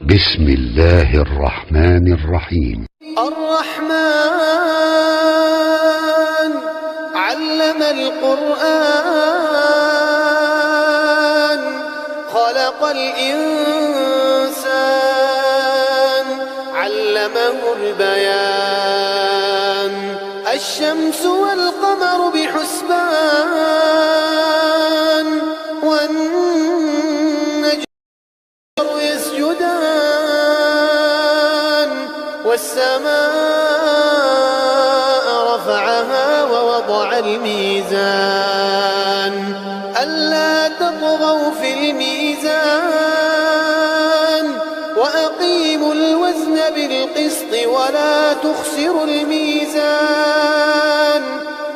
بسم الله الرحمن الرحيم. الرحمن علم القرآن خلق الإنسان علمه البيان الشمس والقمر بحسبان والنجم يسجدان والسماء رفعها ووضع الميزان ألا تطغوا في الميزان وأقيموا الوزن بالقسط ولا تخسروا الميزان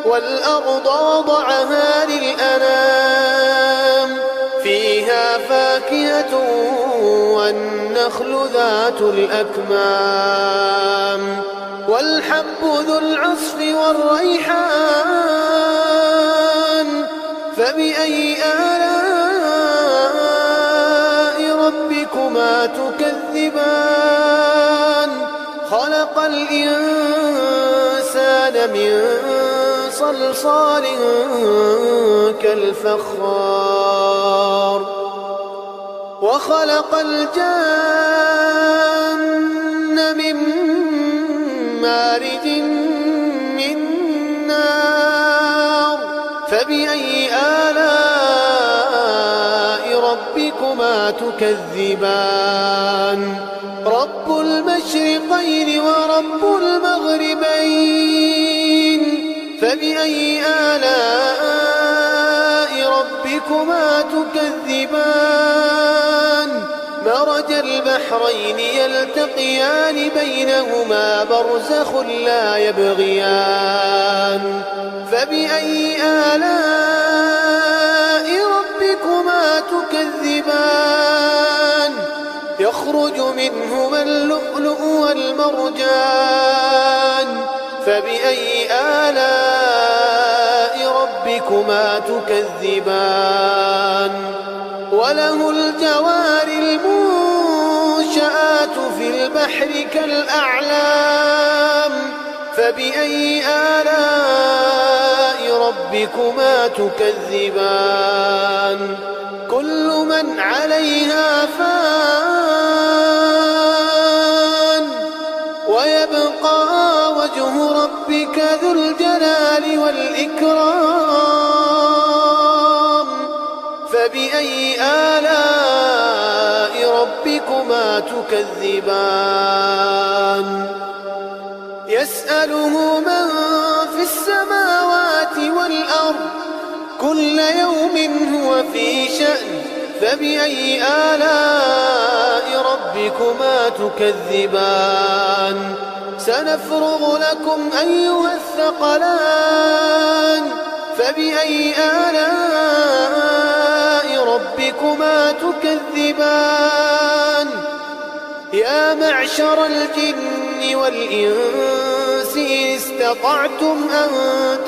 والأرض وضعها للأنام فيها فاكهة والنخل ذات الأكمام والحب ذو العصف والريحان فبأي آلاء ربكما تكذبان خلق الإنسان من صلصال كالفخار وخلق الجن من مارج من نار فبأي آلاء ربكما تكذبان رب المشرقين ورب المغربين فبأي آلاء ربكما تكذبان مرج البحرين يلتقيان بينهما برزخ لا يبغيان فبأي آلاء ربكما تكذبان يخرج منهما اللؤلؤ والمرجان فبأي آلاء ربكما تكذبان وله الجوار المنشآت في البحر كالأعلام فبأي آلاء ربكما تكذبان كل من عليها فان ويبقى وجه ربك ذو الجلال والإكرام فبأي آلاء ربكما تكذبان يسأله من في السماوات والأرض كل يوم هو في شأن فبأي آلاء ربكما تكذبان سنفرغ لكم أيها الثقلان فبأي آلاء ربكما تكذبان يا معشر الجن والإنس إن استطعتم أن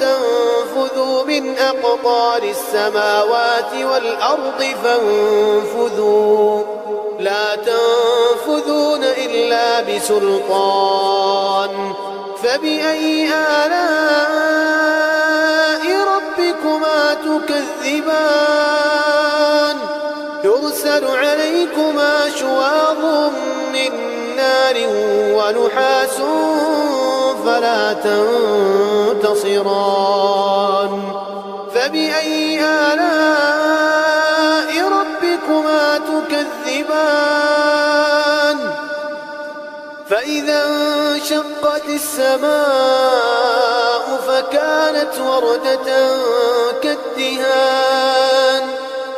تنفذوا من أقطار السماوات والأرض فانفذوا لا تنفذون إلا بسلطان فبأي آلاء ربكما تكذبان يرسل عليكما شواظ من نار ونحاس فلا تنتصران فبأي آلاء ربكما تكذبان فإذا انشقت السماء فكانت وردة كالدهان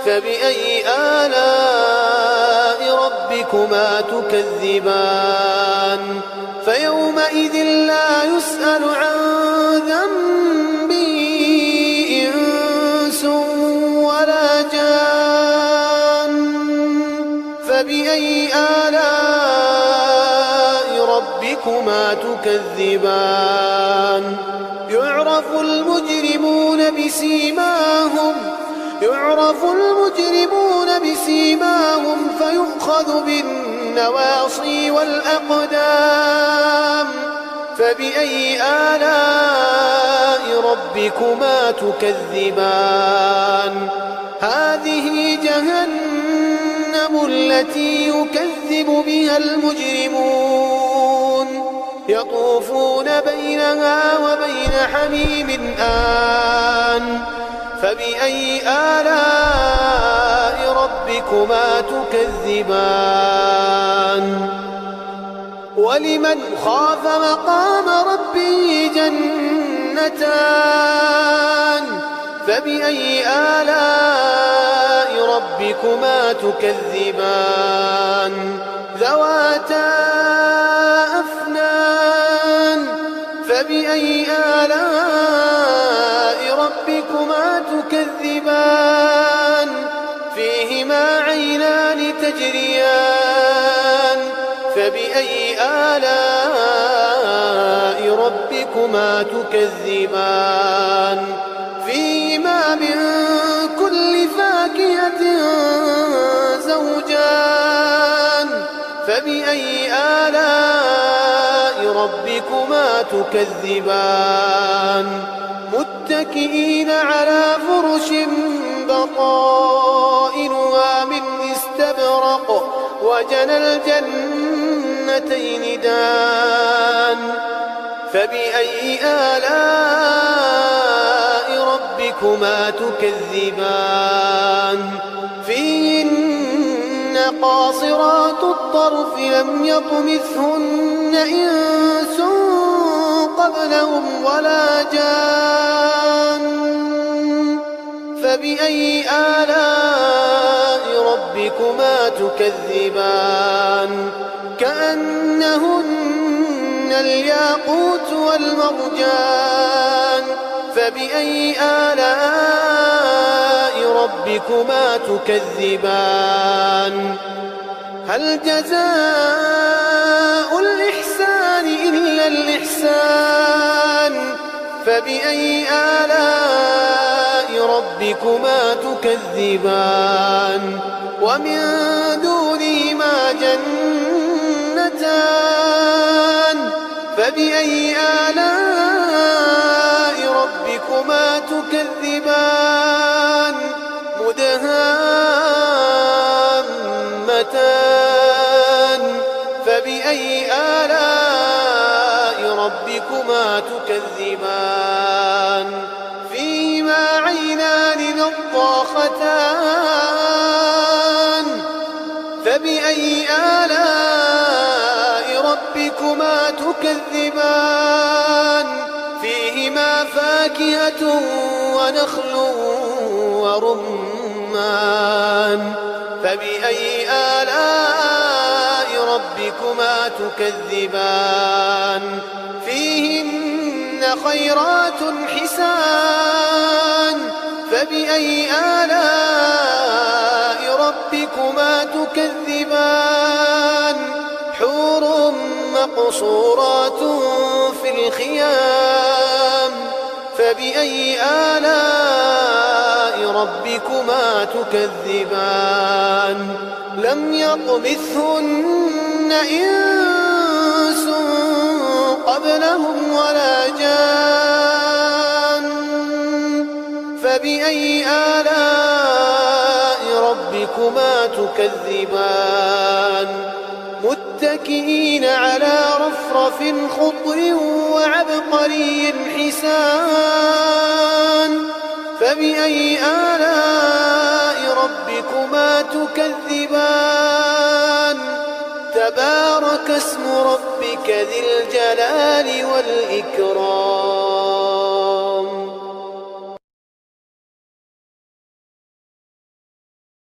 فبأي آلاء ربكما تكذبان فيومئذ لا يسأل عن ذنبه إنس ولا جان فبأي آلاء ربكما تكذبان يعرف المجرمون بسيماهم يعرف المجرمون بسيماهم سيماهم فيؤخذ بالنواصي والأقدام فبأي آلاء ربكما تكذبان هذه جهنم التي يكذب بها المجرمون يطوفون بينها وبين حميم آن فبأي آلاء ربكما تكذبان ولمن خاف مقام ربه جنتان فبأي آلاء ربكما تكذبان ذواتا أفنان فبأي آلاء ربكما تكذبان فيهما عينان تجريان فبأي آلاء ربكما تكذبان فيهما من كل فاكهة زوجان فبأي آلاء ربكما تكذبان متكئين على فرش بطائنها من استبرق وجنى الجنتين دان فبأي آلاء ربكما تكذبان فيهن قاصرات الطرف لم يطمثهن إنس قبلهم ولا جان فبأي آلاء ربكما تكذبان كأنهن الياقوت والمرجان فبأي آلاء ربكما تكذبان هل جزاء الإحسان إلا الإحسان فبأي آلاء ربكما تكذبان ومن دونهما جنتان فبأي آلاء ربكما تكذبان مدهامتان فبأي آلاء ربكما تكذبان فيهما عينان نضاختان فبأي آلاء ربكما تكذبان فيهما فاكهة ونخل ورمان فبأي آلاء ربكما تكذبان فيهن خيرات حسان فبأي آلاء ربكما تكذبان حور مقصورات في الخيام فبأي آلاء ربكما تكذبان لم يطمثهن إنس قبلهم ولا جان فبأي آلاء ربكما تكذبان متكئين على رفرف خضر وعبقري حسان فبأي آلاء ربكما تكذبان تبارك اسم ربك ذي الجلال والإكرام